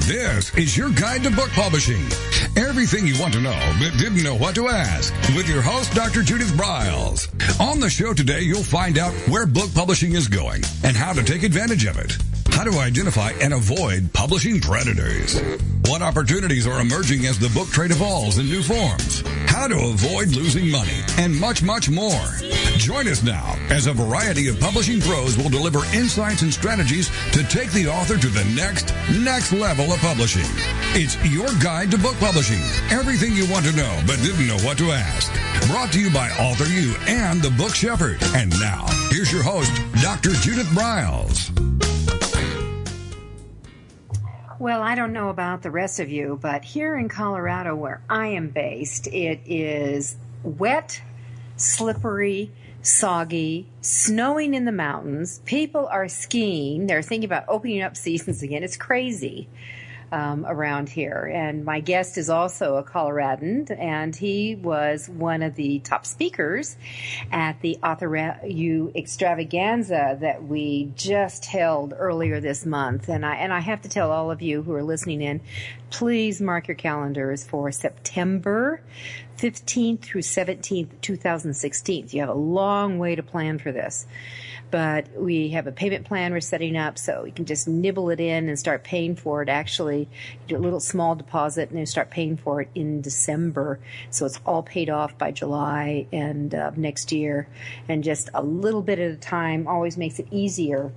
This is your guide to book publishing. Everything you want to know but didn't know what to ask with your host, Dr. Judith Briles. On the show today, you'll find out where book publishing is going and how to take advantage of it. How to identify and avoid publishing predators. What opportunities are emerging as the book trade evolves in new forms. How to avoid losing money and much, much more. Join us now as a variety of publishing pros will deliver insights and strategies to take the author to the next level of publishing. It's your guide to book publishing. Everything you want to know but didn't know what to ask. Brought to you by AuthorU and the Book Shepherd. And now, here's your host, Dr. Judith Briles. Well, I don't know about the rest of you, but here in Colorado, where I am based, it is wet, slippery, soggy, snowing in the mountains. People are skiing. They're thinking about opening up seasons again. It's crazy around here. And my guest is also a Coloradan, and he was one of the top speakers at the AuthorU extravaganza that we just held earlier this month. And I have to tell all of you who are listening in, please mark your calendars for September 15th through 17th, 2016. You have a long way to plan for this. But we have a payment plan we're setting up so you can just nibble it in and start paying for it. Actually, do a little small deposit and then start paying for it in December. So it's all paid off by July and next year. And just a little bit at a time always makes it easier.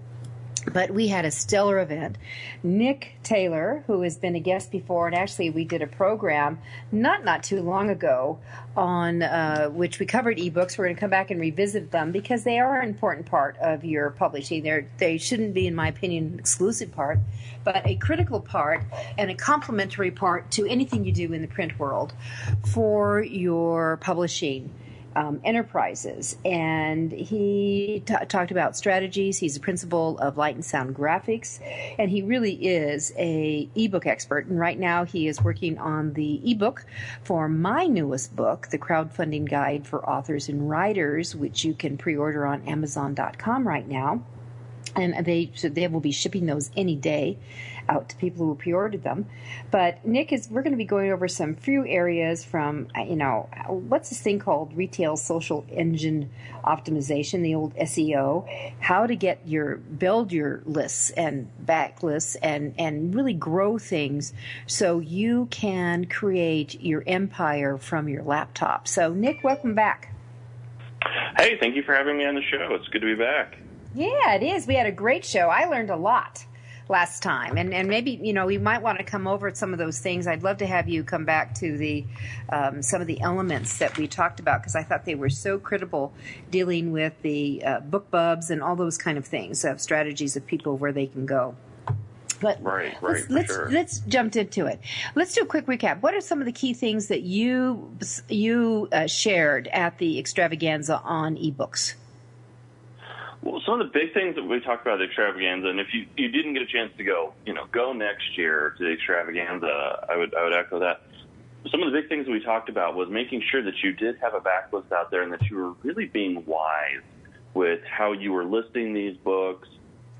But we had a stellar event. Nick Taylor, who has been a guest before, and actually we did a program not too long ago on which we covered ebooks. We're going to come back and revisit them because they are an important part of your publishing. They shouldn't be, in my opinion, an exclusive part, but a critical part and a complementary part to anything you do in the print world for your publishing enterprises. And he talked about strategies. He's a principal of Light and Sound Graphics, and he really is a ebook expert. And right now he is working on the ebook for my newest book, The Crowdfunding Guide for Authors and Writers, which you can pre-order on Amazon.com right now. And they will be shipping those any day out to people who pre-ordered them. But we're going to be going over some few areas from, what's this thing called retail social engine optimization, the old SEO, how to build your lists and backlists and really grow things so you can create your empire from your laptop. So Nick, welcome back. Hey, thank you for having me on the show. It's good to be back. Yeah, it is. We had a great show. I learned a lot last time, and maybe we might want to come over some of those things. I'd love to have you come back to the some of the elements that we talked about because I thought they were so critical, dealing with the book bubs and all those kind of things, of strategies of people where they can go. But right, let's jump into it. Let's do a quick recap. What are some of the key things that you shared at the extravaganza on ebooks? Well, some of the big things that we talked about at the extravaganza, and if you didn't get a chance to go, go next year to the extravaganza, I would echo that. Some of the big things that we talked about was making sure that you did have a backlist out there and that you were really being wise with how you were listing these books,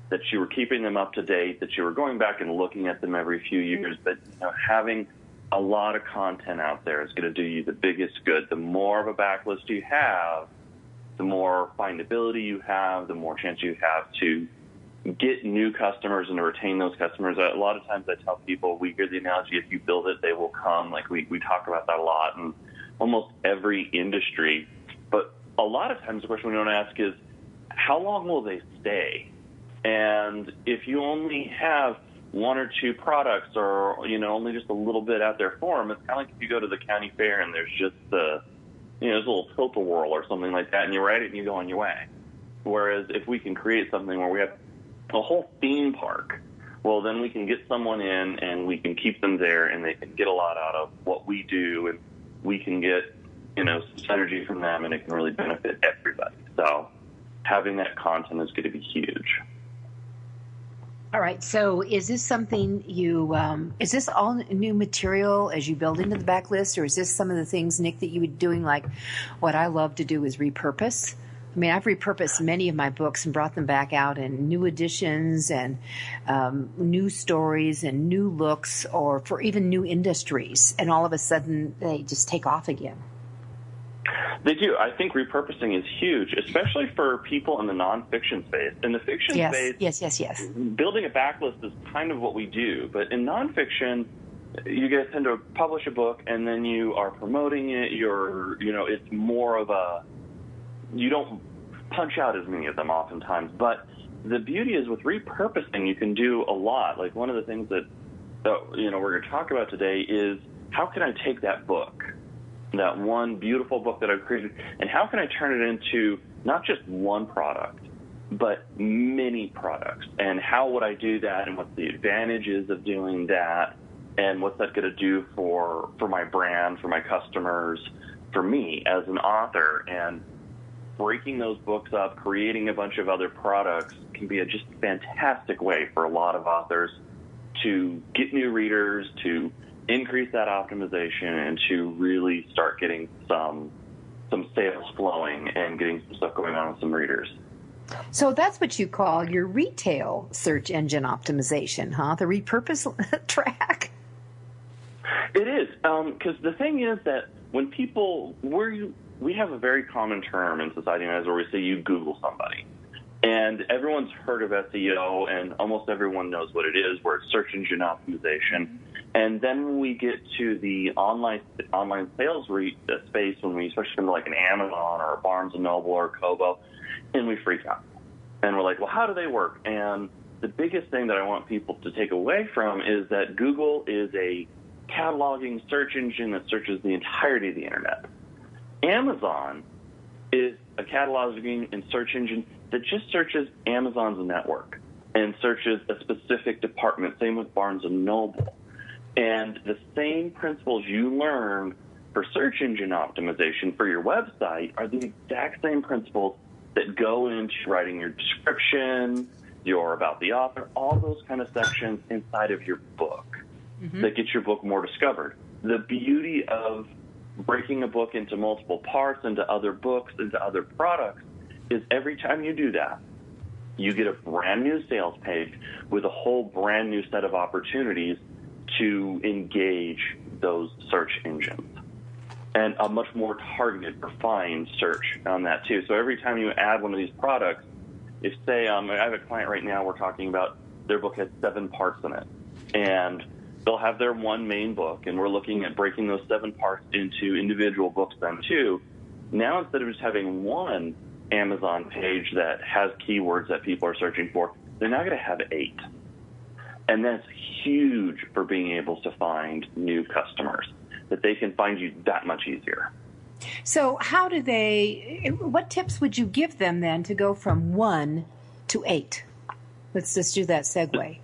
that you were keeping them up to date, that you were going back and looking at them every few years, but having a lot of content out there is going to do you the biggest good. The more of a backlist you have, the more findability you have, the more chance you have to get new customers and to retain those customers. A lot of times I tell people, we hear the analogy, if you build it, they will come. Like we talk about that a lot in almost every industry. But a lot of times the question we don't ask is, how long will they stay? And if you only have one or two products or, only just a little bit out there for them, it's kind of like if you go to the county fair and there's just there's a little tilt-a-whirl or something like that, and you ride it and you go on your way. Whereas if we can create something where we have a whole theme park, well, then we can get someone in and we can keep them there and they can get a lot out of what we do, and we can get, some synergy from them, and it can really benefit everybody. So having that content is going to be huge. All right. So is this something is this all new material as you build into the backlist, or is this some of the things, Nick, that you were doing, like what I love to do is repurpose I mean, I've repurposed many of my books and brought them back out in new editions and new stories and new looks, or for even new industries. And all of a sudden, they just take off again. They do. I think repurposing is huge, especially for people in the nonfiction space. In the fiction space, yes. Building a backlist is kind of what we do. But in nonfiction, you guys tend to publish a book and then you are promoting it. It's more of a, you don't punch out as many of them oftentimes. But the beauty is with repurposing, you can do a lot. Like one of the things that we're going to talk about today is how can I take that book, that one beautiful book that I've created, and how can I turn it into not just one product, but many products? And how would I do that, and what's the advantages of doing that, and what's that going to do for my brand, for my customers, for me as an author? And breaking those books up, creating a bunch of other products can be a just fantastic way for a lot of authors to get new readers, to increase that optimization, and to really start getting some sales flowing and getting some stuff going on with some readers. So that's what you call your retail search engine optimization, huh? The repurpose track? It is, because the thing is that when people, we have a very common term in society nowadays where we say you Google somebody. And everyone's heard of SEO, and almost everyone knows what it is, where it's search engine optimization. And then when we get to the online sales space, when we especially come to like an Amazon or a Barnes & Noble or a Kobo, and we freak out. And we're like, well, how do they work? And the biggest thing that I want people to take away from is that Google is a cataloging search engine that searches the entirety of the internet. Amazon is a cataloging and search engine that just searches Amazon's network and searches a specific department. Same with Barnes & Noble. And the same principles you learn for search engine optimization for your website are the exact same principles that go into writing your description, your about the author, all those kind of sections inside of your book that get your book more discovered. The beauty of breaking a book into multiple parts, into other books, into other products, is every time you do that, you get a brand new sales page with a whole brand new set of opportunities to engage those search engines, and a much more targeted, refined search on that too. So every time you add one of these products, if say I have a client right now, we're talking about their book has 7 parts in it, and they'll have their one main book, and we're looking at breaking those 7 parts into individual books then too. Now instead of just having one Amazon page that has keywords that people are searching for, they're now going to have 8. And that's huge for being able to find new customers, that they can find you that much easier. So what tips would you give them then to go from 1 to 8? Let's just do that segue.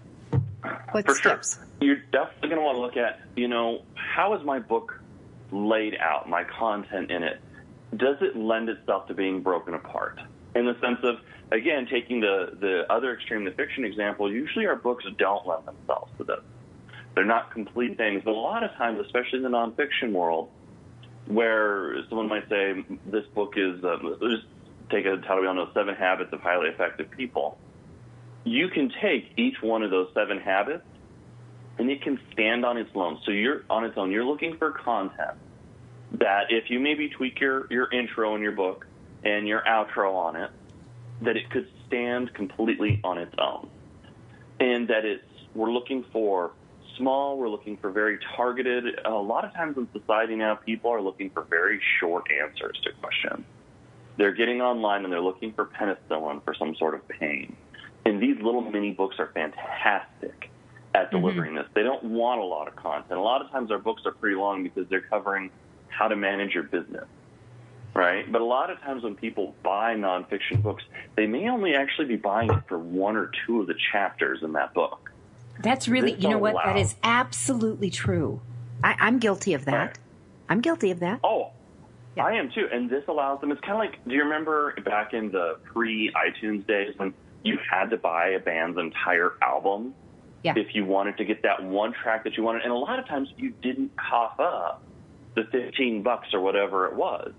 What for steps? Sure. You're definitely going to want to look at, how is my book laid out, my content in it? Does it lend itself to being broken apart? In the sense of, again, taking the other extreme, the fiction example, usually our books don't lend themselves to this. They're not complete things, but a lot of times, especially in the nonfiction world, where someone might say, this book is, just take a title we all know, 7 Habits of Highly Effective People. You can take each one of those 7 habits, and it can stand on its own. So you're looking for content that if you maybe tweak your intro in your book and your outro on it, that it could stand completely on its own. And that we're looking for small, we're looking for very targeted. A lot of times in society now, people are looking for very short answers to questions. They're getting online and they're looking for penicillin for some sort of pain. And these little mini books are fantastic at delivering this. They don't want a lot of content. A lot of times our books are pretty long because they're covering how to manage your business, right? But a lot of times when people buy nonfiction books, they may only actually be buying it for 1 or 2 of the chapters in that book. That's really, you know what, that is absolutely true. I'm guilty of that. Right. I'm guilty of that. Oh, yeah. I am too. And this allows them, it's kind of like, do you remember back in the pre-iTunes days when you had to buy a band's entire album if you wanted to get that one track that you wanted? And a lot of times you didn't cough up the $15 or whatever it was.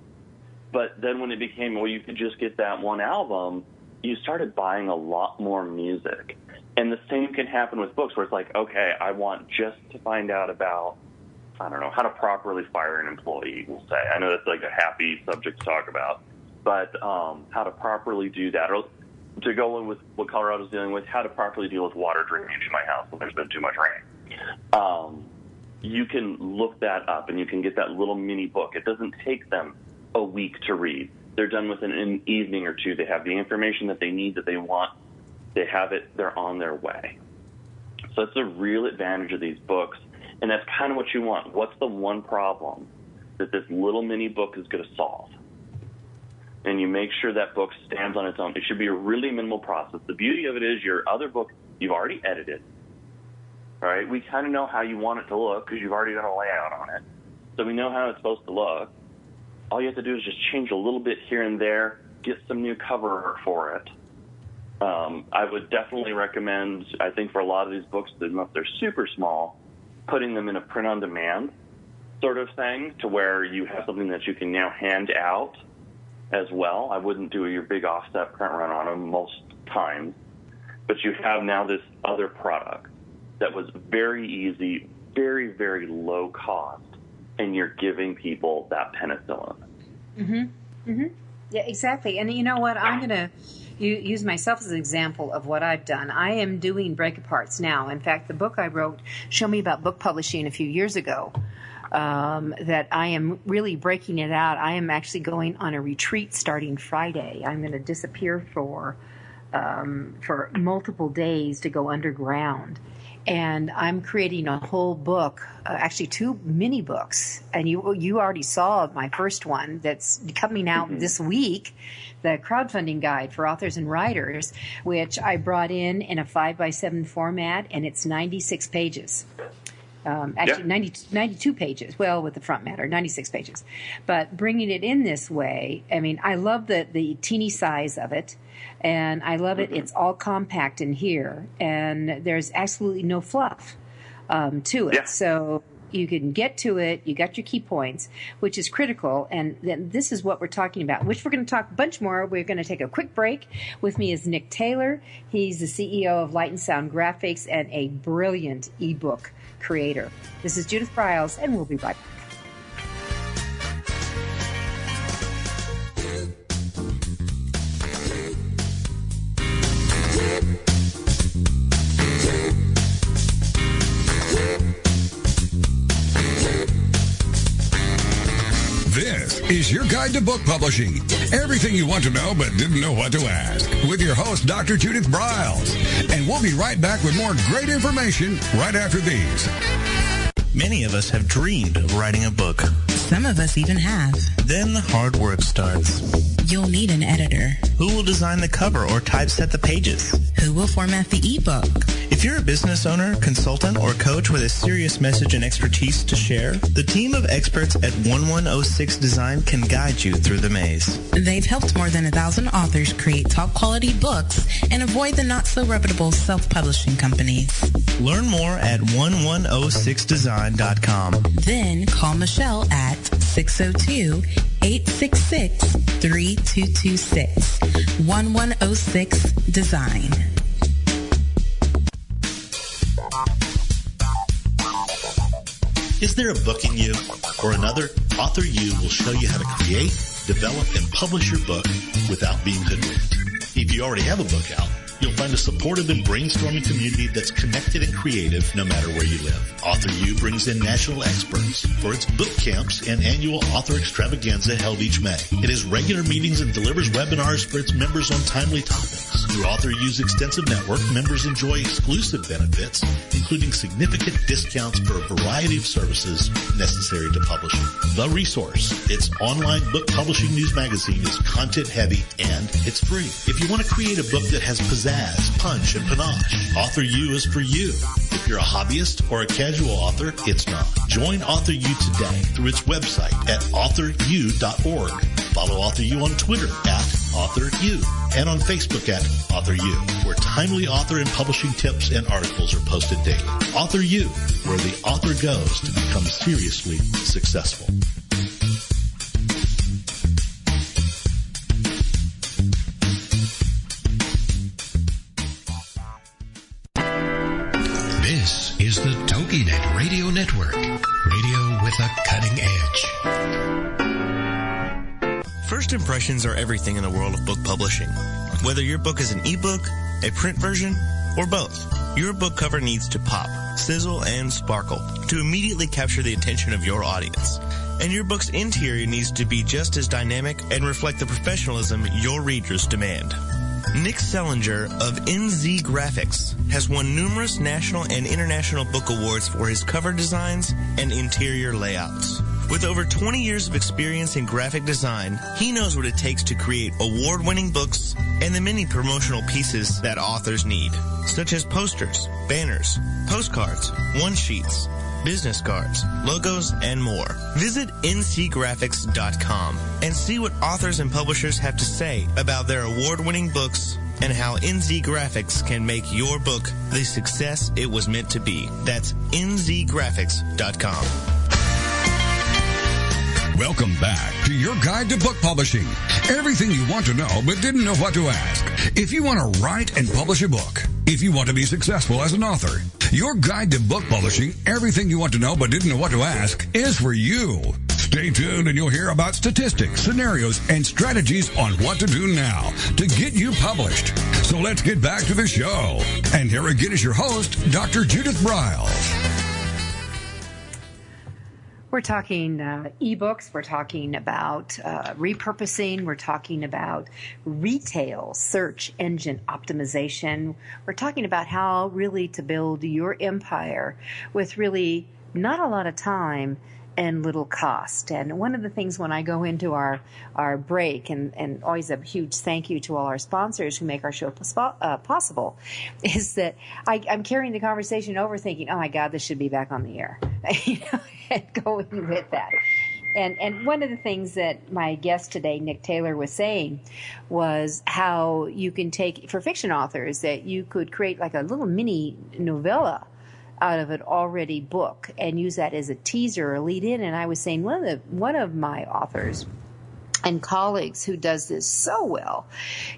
But then when it became, well, you could just get that one album, you started buying a lot more music. And the same can happen with books where it's like, okay, I want just to find out about, I don't know, how to properly fire an employee, we'll say. I know that's like a happy subject to talk about. But how to properly do that, or to go in with what Colorado's dealing with, how to properly deal with water drainage in my house when there's been too much rain. You can look that up, and you can get that little mini book. It doesn't take them a week to read. They're done within an evening or two. They have the information that they need, that they want. They have it. They're on their way. So that's a real advantage of these books, and that's kind of what you want. What's the one problem that this little mini book is going to solve? And you make sure that book stands on its own. It should be a really minimal process. The beauty of it is your other book, you've already edited. All right? We kind of know how you want it to look because you've already done a layout on it. So we know how it's supposed to look. All you have to do is just change a little bit here and there, get some new cover art for it. I would definitely recommend, I think for a lot of these books, unless they're super small, putting them in a print-on-demand sort of thing to where you have something that you can now hand out as well. I wouldn't do your big offset print run on them most times. But you have now this other product that was very easy, very, very low cost, and you're giving people that penicillin. Mm-hmm. Mm-hmm. Yeah, exactly. And you know what? I'm going to use myself as an example of what I've done. I am doing break-aparts now. In fact, the book I wrote, Show Me About Book Publishing, a few years ago, that I am really breaking it out. I am actually going on a retreat starting Friday. I'm going to disappear for multiple days to go underground. And I'm creating a whole book, actually 2 mini books. And you already saw my first one that's coming out this week, the crowdfunding guide for authors and writers, which I brought in a 5x7 format, and it's 96 pages. Actually, 92 pages. Well, with the front matter, 96 pages. But bringing it in this way, I mean, I love the teeny size of it. And I love it. It's all compact in here, and there's absolutely no fluff to it. Yeah. So you can get to it. You got your key points, which is critical. And then this is what we're talking about, which we're going to talk a bunch more. We're going to take a quick break. With me is Nick Taylor. He's the CEO of Light and Sound Graphics and a brilliant ebook creator. This is Judith Briles, and we'll be right back. This is your guide to book publishing. Everything you want to know but didn't know what to ask. With your host, Dr. Judith Briles. And we'll be right back with more great information right after these. Many of us have dreamed of writing a book. Some of us even have. Then the hard work starts. You'll need an editor. Who will design the cover or typeset the pages? Who will format the ebook? If you're a business owner, consultant, or coach with a serious message and expertise to share, the team of experts at 1106 Design can guide you through the maze. They've helped more than 1,000 authors create top-quality books and avoid the not-so-reputable self-publishing companies. Learn more at 1106design.com. Then call Michelle at 602-866-3226. 1106 Design. Is there a book in you or another? AuthorU will show you how to create, develop, and publish your book without being hoodwinked. If you already have a book out, you'll find a supportive and brainstorming community that's connected and creative no matter where you live. AuthorU brings in national experts for its book camps and annual author extravaganza held each May. It has regular meetings and delivers webinars for its members on timely topics. Through AuthorU's extensive network, members enjoy exclusive benefits, including significant discounts for a variety of services necessary to publishing. The Resource, its online book publishing news magazine, is content-heavy and it's free. If you want to create a book that has pizzazz, punch, and panache, AuthorU is for you. If you're a hobbyist or a casual author, it's not. Join AuthorU today through its website at AuthorU.org. Follow AuthorU on Twitter at AuthorU and on Facebook at AuthorU, where timely author and publishing tips and articles are posted daily. AuthorU, where the author goes to become seriously successful. This is the TogiNet Radio Network. Radio with a cutting edge. First impressions are everything in the world of book publishing. Whether your book is an ebook, a print version, or both, your book cover needs to pop, sizzle, and sparkle to immediately capture the attention of your audience. And your book's interior needs to be just as dynamic and reflect the professionalism your readers demand. Nick Sellinger of NZ Graphics has won numerous national and international book awards for his cover designs and interior layouts. With over 20 years of experience in graphic design, he knows what it takes to create award-winning books and the many promotional pieces that authors need, such as posters, banners, postcards, one-sheets, business cards, logos, and more. Visit ncgraphics.com and see what authors and publishers have to say about their award-winning books and how NZ Graphics can make your book the success it was meant to be. That's nzgraphics.com. Welcome back to your guide to book publishing. Everything you want to know but didn't know what to ask. If you want to write and publish a book, if you want to be successful as an author, your guide to book publishing, everything you want to know but didn't know what to ask, is for you. Stay tuned and you'll hear about statistics, scenarios, and strategies on what to do now to get you published. So let's get back to the show. And here again is your host, Dr. Judith Briles. We're talking ebooks, we're talking about repurposing, we're talking about retail search engine optimization. We're talking about how really to build your empire with really not a lot of time and little cost. And one of the things when I go into our break, and always a huge thank you to all our sponsors who make our show possible, is that I'm carrying the conversation over thinking, oh my God, this should be back on the air. And going with that. And one of the things that my guest today, Nick Taylor, was saying was how you can take, for fiction authors, that you could create like a little mini novella out of an already book and use that as a teaser or lead in. And I was saying one of my authors and colleagues who does this so well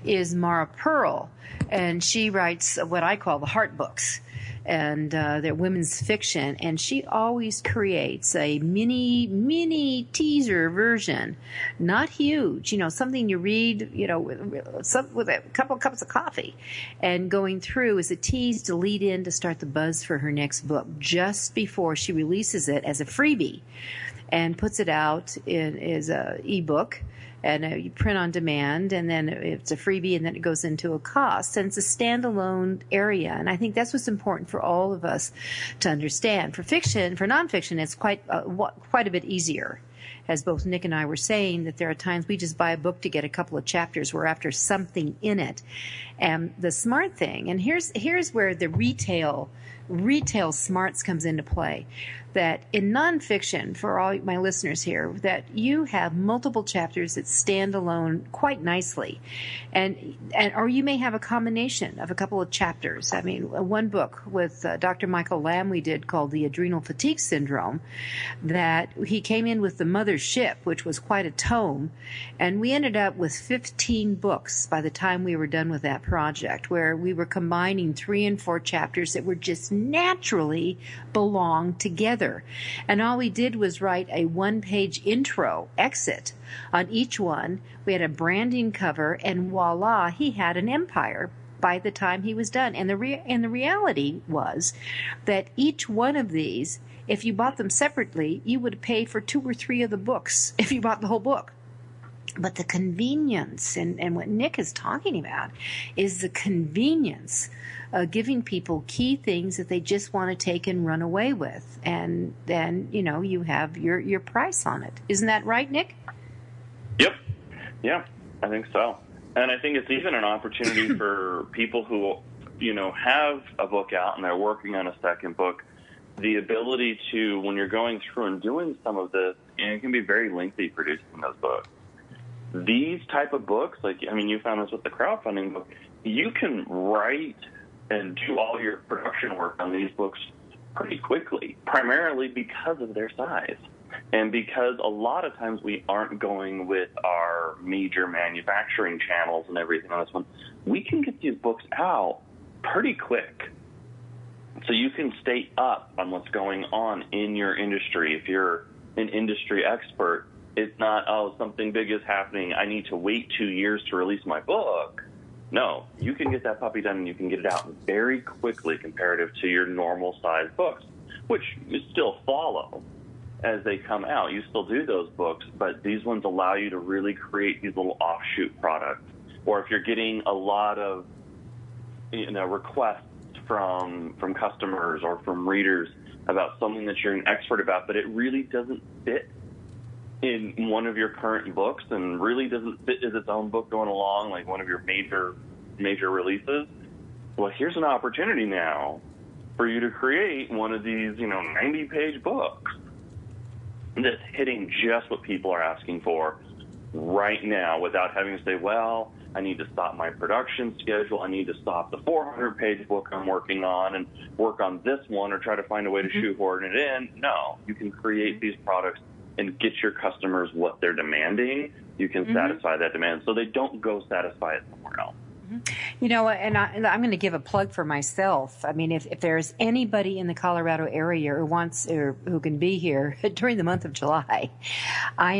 is Mara Pearl, and she writes what I call the heart books. And they're women's fiction, and she always creates a mini teaser version, not huge, something you read, with a couple of cups of coffee, and going through as a tease to lead in to start the buzz for her next book just before she releases it as a freebie, and puts it out as a ebook. And you print on demand, and then it's a freebie, and then it goes into a cost. And it's a standalone area. And I think that's what's important for all of us to understand. For fiction, for nonfiction, it's quite a bit easier. As both Nick and I were saying, that there are times we just buy a book to get a couple of chapters. We're after something in it. And the smart thing, and here's where the retail smarts comes into play, that in nonfiction, for all my listeners here, that you have multiple chapters that stand alone quite nicely, and or you may have a combination of a couple of chapters. I mean, one book with Dr. Michael Lamb we did called The Adrenal Fatigue Syndrome, that he came in with The Mother's Ship, which was quite a tome, and we ended up with 15 books by the time we were done with that project, where we were combining 3 and 4 chapters that were just naturally belong together. And all we did was write a 1-page intro exit on each one. We had a branding cover, and voila, he had an empire by the time he was done. And the reality was that each one of these, if you bought them separately, you would pay for 2 or 3 of the books if you bought the whole book. But the convenience, and what Nick is talking about, is the convenience of giving people key things that they just want to take and run away with. And then, you have your price on it. Isn't that right, Nick? Yep. Yeah, I think so. And I think it's even an opportunity for people who, have a book out and they're working on a second book, the ability to, when you're going through and doing some of this, and it can be very lengthy producing those books. These type of books, you found this with the crowdfunding book, you can write and do all your production work on these books pretty quickly, primarily because of their size. And because a lot of times we aren't going with our major manufacturing channels and everything on this one, we can get these books out pretty quick. So you can stay up on what's going on in your industry. If you're an industry expert, it's not, oh, something big is happening, I need to wait 2 years to release my book. No, you can get that puppy done and you can get it out very quickly comparative to your normal size books, which you still follow as they come out. You still do those books, but these ones allow you to really create these little offshoot products. Or if you're getting a lot of requests from customers or from readers about something that you're an expert about, but it really doesn't fit in one of your current books and really doesn't fit as its own book going along, like one of your major releases, well, here's an opportunity now for you to create one of these, 90-page books that's hitting just what people are asking for right now without having to say, well, I need to stop my production schedule, I need to stop the 400-page book I'm working on and work on this one or try to find a way to shoehorn it in. No, you can create these products and get your customers what they're demanding. You can satisfy that demand so they don't go satisfy it somewhere else. And I'm going to give a plug for myself. I mean, if there's anybody in the Colorado area who can be here during the month of July, I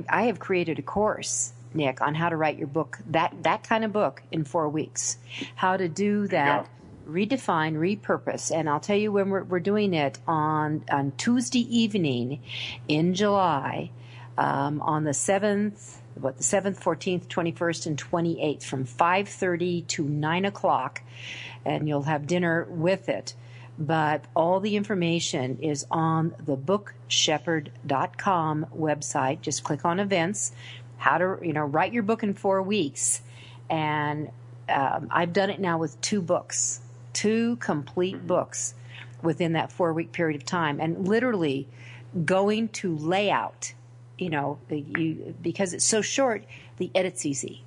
have created a course, Nick, on how to write your book, that kind of book in 4 weeks. How to do that. Yeah. Redefine, repurpose, and I'll tell you when we're doing it on Tuesday evening in July, on the 7th, 14th, 21st, and 28th, from 5:30 to 9 o'clock, and you'll have dinner with it. But all the information is on the bookshepherd.com website. Just click on events. How to write your book in 4 weeks, and I've done it now with 2 books. 2 complete books within that 4-week period of time, and literally going to layout, because it's so short, the edit's easy,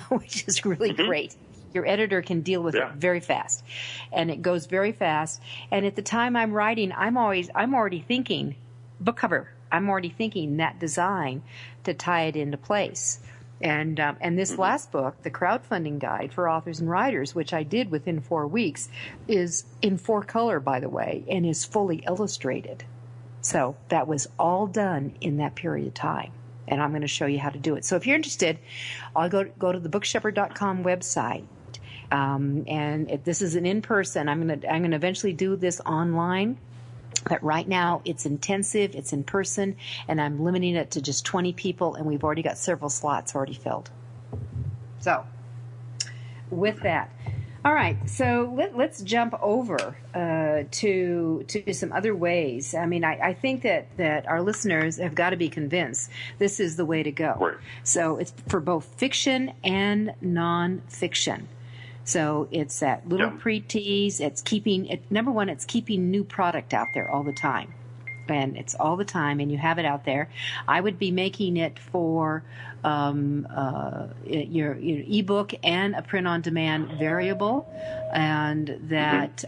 which is really great. Your editor can deal with it very fast, and it goes very fast. And at the time I'm writing, I'm already thinking book cover. I'm already thinking that design to tie it into place. And this last book, the crowdfunding guide for authors and writers, which I did within 4 weeks, is in 4-color, by the way, and is fully illustrated. So that was all done in that period of time, and I'm going to show you how to do it. So if you're interested, I'll go to the bookshepherd.com website, and if this is an in-person, I'm going to eventually do this online. But right now, it's intensive, it's in person, and I'm limiting it to just 20 people, and we've already got several slots already filled. So, with that. All right, so let's jump over to some other ways. I mean, I think that our listeners have got to be convinced this is the way to go. Right. So it's for both fiction and nonfiction. So it's that little pre-tease. It's number one, it's keeping new product out there all the time. And it's all the time, and you have it out there. I would be making it for your ebook and a print-on-demand variable, and that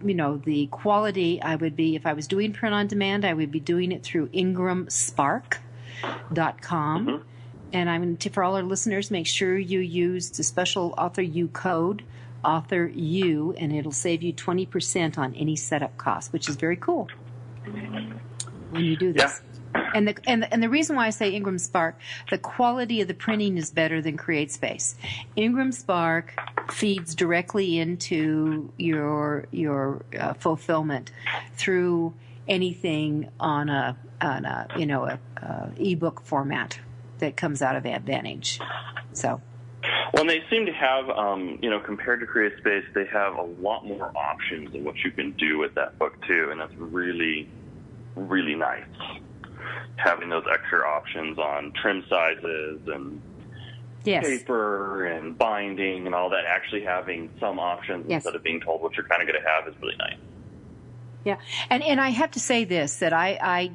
the quality, I would be, if I was doing print-on-demand, I would be doing it through IngramSpark.com. And I'm going to, for all our listeners, make sure you use the special AuthorU code, AuthorU, and it'll save you 20% on any setup cost, which is very cool when you do this. Yeah. And the reason why I say Ingram Spark, the quality of the printing is better than CreateSpace. Ingram Spark feeds directly into your fulfillment through anything on a ebook format that comes out of Advantage. So. Well, and they seem to have, compared to CreateSpace, they have a lot more options of what you can do with that book too, and that's really, really nice. Having those extra options on trim sizes and paper and binding and all that, actually having some options instead of being told what you're kind of going to have is really nice. Yeah, and I have to say this, that I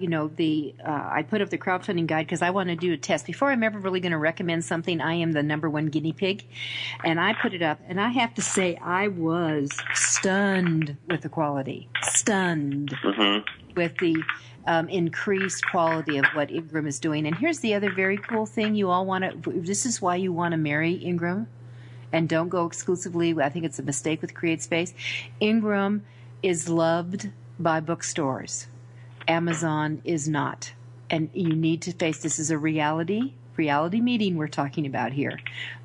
put up the crowdfunding guide because I want to do a test. Before I'm ever really going to recommend something, I am the number one guinea pig. And I put it up, and I have to say I was stunned with the quality. Stunned with the increased quality of what Ingram is doing. And here's the other very cool thing you all want to – this is why you want to marry Ingram and don't go exclusively. I think it's a mistake with CreateSpace. Ingram is loved by bookstores. Amazon is not. And you need to face, this is a reality meeting we're talking about here.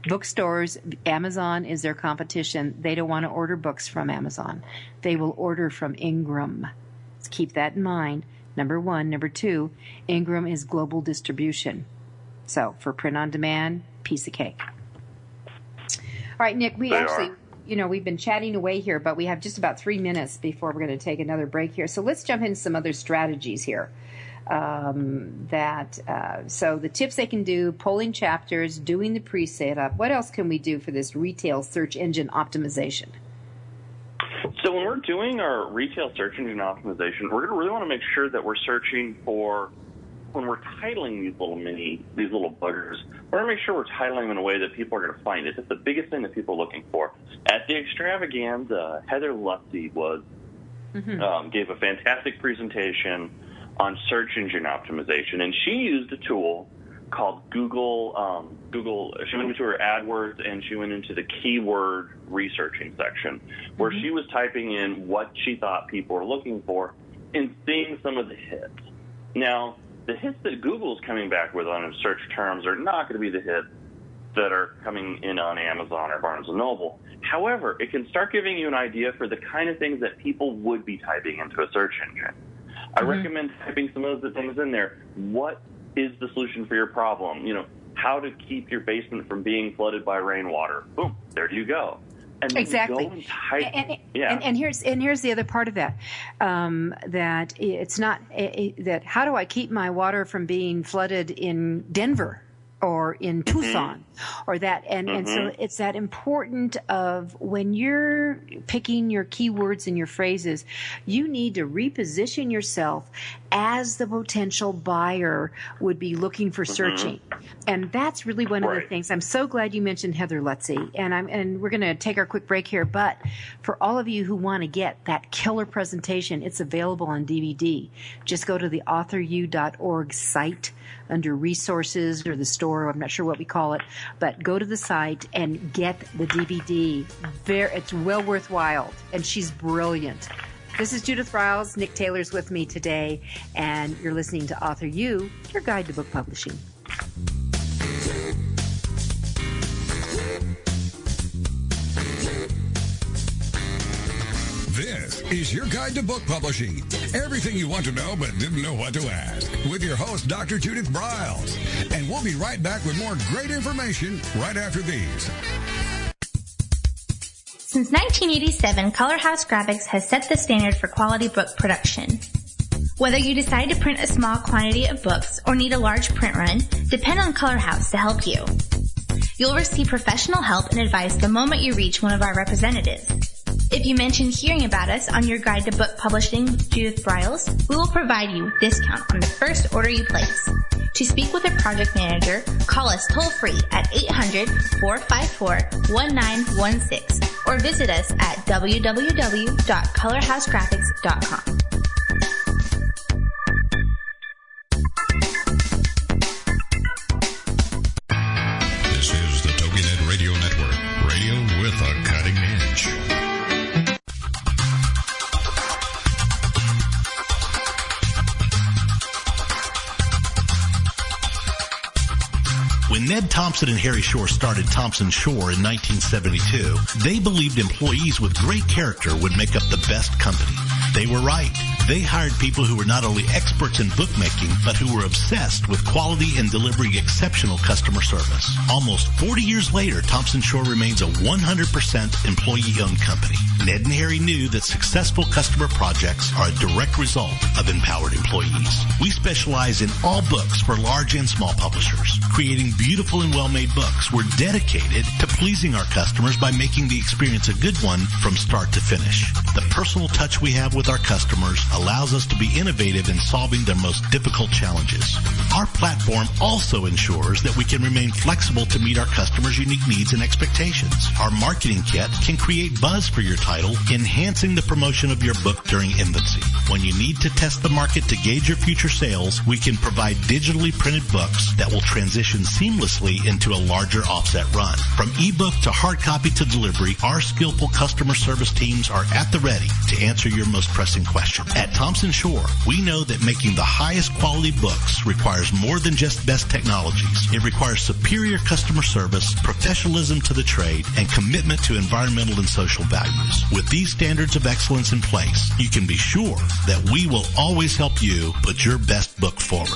Bookstores, Amazon is their competition. They don't want to order books from Amazon. They will order from Ingram. Let's keep that in mind. Number one. Number two, Ingram is global distribution. So for print on demand, piece of cake. All right, Nick, we've been chatting away here, but we have just about 3 minutes before we're going to take another break here. So let's jump into some other strategies here. So the tips they can do, polling chapters, doing the pre-setup. What else can we do for this retail search engine optimization? So when we're doing our retail search engine optimization, we're going to really want to make sure that we're searching for, when we're titling these little buggers, we're going to make sure we're titling them in a way that people are going to find it. It's the biggest thing that people are looking for. At the extravaganza, Heather Lutzy gave a fantastic presentation on search engine optimization, and she used a tool called Google. She went into her AdWords and she went into the keyword researching section, where she was typing in what she thought people were looking for and seeing some of the hits. Now, the hits that Google's coming back with on search terms are not going to be the hits that are coming in on Amazon or Barnes & Noble. However, it can start giving you an idea for the kind of things that people would be typing into a search engine. I recommend typing some of the things in there. What is the solution for your problem? How to keep your basement from being flooded by rainwater. Boom, there you go. And exactly. Go and type, and here's the other part of that. That it's not that how do I keep my water from being flooded in Denver or in Tucson or that and so it's that important of when you're picking your keywords and your phrases, you need to reposition yourself as the potential buyer would be looking for searching. And that's really one of the things. I'm so glad you mentioned Heather Lutzy, and we're going to take our quick break here, but for all of you who want to get that killer presentation, it's available on DVD. Just go to the AuthorU.org site under resources or the store, I'm not sure what we call it, but go to the site and get the DVD. It's well worthwhile, and she's brilliant. This is Judith Briles. Nick Taylor's with me today, and you're listening to AuthorU, your guide to book publishing. This is your guide to book publishing. Everything you want to know but didn't know what to ask. With your host, Dr. Judith Briles. And we'll be right back with more great information right after these. Since 1987, Color House Graphics has set the standard for quality book production. Whether you decide to print a small quantity of books or need a large print run, depend on Color House to help you. You'll receive professional help and advice the moment you reach one of our representatives. If you mention hearing about us on your guide to book publishing with Judith Briles, we will provide you a discount on the first order you place. To speak with a project manager, call us toll-free at 800-454-1916 or visit us at www.colorhousegraphics.com. This is the TogiNet Radio Network, radio with a cutting edge. When Ned Thompson and Harry Shore started Thompson Shore in 1972, they believed employees with great character would make up the best company. They were right. They hired people who were not only experts in bookmaking, but who were obsessed with quality and delivering exceptional customer service. Almost 40 years later, Thompson Shore remains a 100% employee-owned company. Ned and Harry knew that successful customer projects are a direct result of empowered employees. We specialize in all books for large and small publishers. Creating beautiful and well-made books, we're dedicated to pleasing our customers by making the experience a good one from start to finish. The personal touch we have with our customers allows us to be innovative in solving their most difficult challenges. Our platform also ensures that we can remain flexible to meet our customers' unique needs and expectations. Our marketing kit can create buzz for your title, enhancing the promotion of your book during infancy. When you need to test the market to gauge your future sales, we can provide digitally printed books that will transition seamlessly into a larger offset run. From ebook to hard copy to delivery, our skillful customer service teams are at the ready to answer your most pressing question. At Thompson Shore, we know that making the highest quality books requires more than just best technologies. It requires superior customer service, professionalism to the trade, and commitment to environmental and social values. With these standards of excellence in place, you can be sure that we will always help you put your best book forward.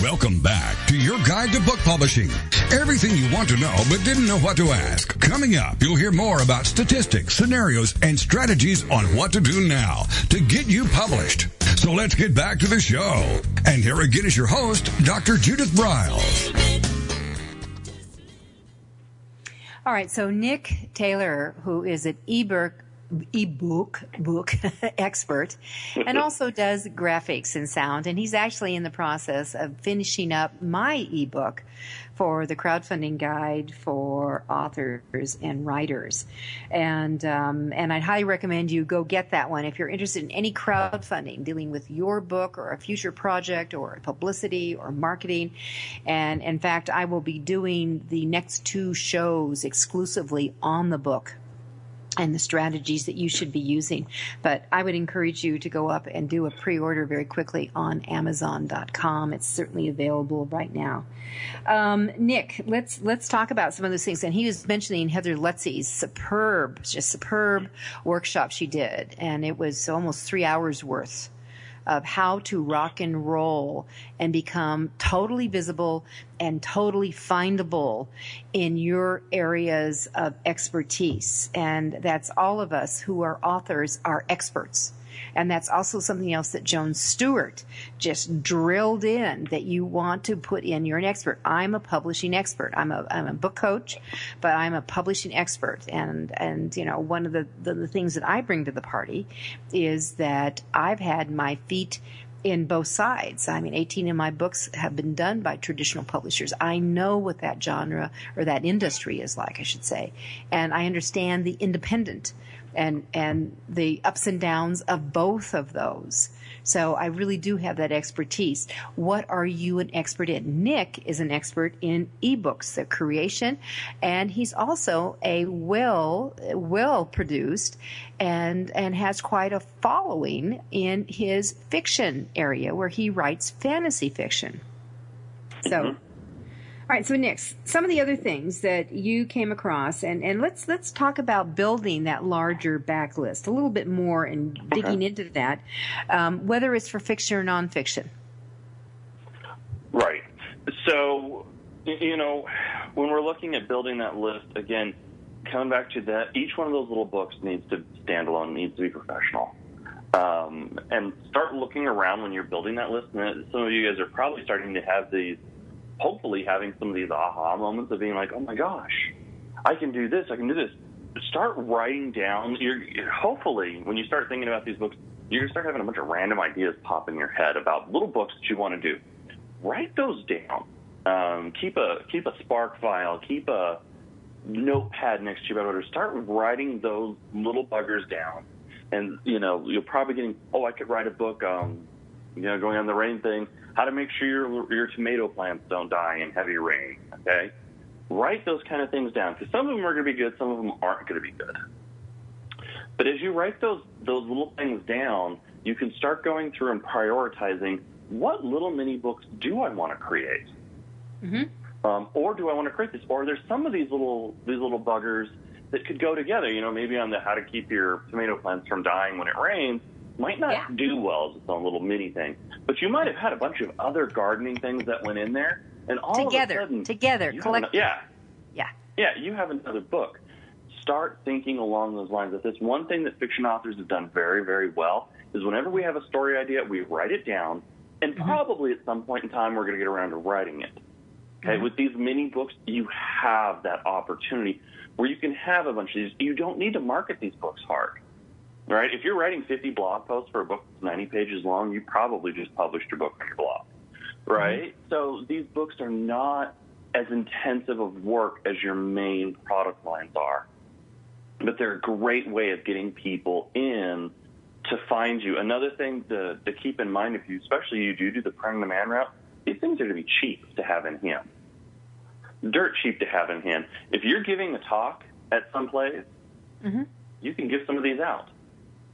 Welcome back to your guide to book publishing. Everything you want to know but didn't know what to ask. Coming up, you'll hear more about statistics, scenarios, and strategies on what to do now to get you published. So let's get back to the show. And here again is your host, Dr. Judith Briles. All right, so Nick Taylor, who is an ebook book expert, and also does graphics and sound, and he's actually in the process of finishing up my ebook for the crowdfunding guide for authors and writers, and I'd highly recommend you go get that one if you're interested in any crowdfunding dealing with your book or a future project or publicity or marketing. And in fact, I will be doing the next 2 shows exclusively on the book and the strategies that you should be using. But I would encourage you to go up and do a pre-order very quickly on Amazon.com. It's certainly available right now. Nick, let's talk about some of those things. And he was mentioning Heather Lutzie's superb workshop she did. And it was almost 3 hours worth of how to rock and roll and become totally visible and totally findable in your areas of expertise. And that's all of us who are authors are experts. And that's also something else that Joan Stewart just drilled in, that you want to put in. You're an expert. I'm a publishing expert. I'm a book coach, but I'm a publishing expert. And you know, one of the things that I bring to the party is that I've had my feet in both sides. I mean, 18 of my books have been done by traditional publishers. I know what that genre or that industry is like, I should say. And I understand the independent and the ups and downs of both of those. So I really do have that expertise. What are you an expert in? Nick is an expert in ebooks, the creation, and he's also a well produced and has quite a following in his fiction area where he writes fantasy fiction. So all right, so Nick, some of the other things that you came across, and let's talk about building that larger backlist a little bit more and digging into that, whether it's for fiction or nonfiction. Right. So, you know, when we're looking at building that list, again, coming back to that, each one of those little books needs to stand alone, needs to be professional. And start looking around when you're building that list. And some of you guys are probably starting to have these, hopefully having some of these aha moments of being like, oh my gosh, I can do this, I can do this. Start writing down. Hopefully, when you start thinking about these books, you're going to start having a bunch of random ideas pop in your head about little books that you want to do. Write those down. Keep a Spark file. Keep a notepad next to you. About start writing those little buggers down. And, you know, you're probably getting, I could write a book, going on the rain thing, how to make sure your tomato plants don't die in heavy rain, okay? Write those kind of things down, because some of them are going to be good, some of them aren't going to be good. But as you write those little things down, you can start going through and prioritizing, what little mini books do I want to create? Or do I want to create this? Or there's some of these little buggers that could go together, you know, maybe on the how to keep your tomato plants from dying when it rains, might not do well as its own little mini thing. But you might have had a bunch of other gardening things that went in there, and all of a sudden, collectively. You have another book. Start thinking along those lines. That this one thing that fiction authors have done very, very well is whenever we have a story idea, we write it down, And probably at some point in time, we're going to get around to writing it. Okay, with these mini books, you have that opportunity where you can have a bunch of these. You don't need to market these books hard, right? If you're writing 50 blog posts for a book that's 90 pages long, you probably just published your book on your blog, right? So these books are not as intensive of work as your main product lines are, but they're a great way of getting people in to find you. Another thing to keep in mind, if you, especially you do the print on demand route, these things are going to be cheap to have in hand. Dirt cheap to have in hand. If you're giving a talk at some place, you can give some of these out.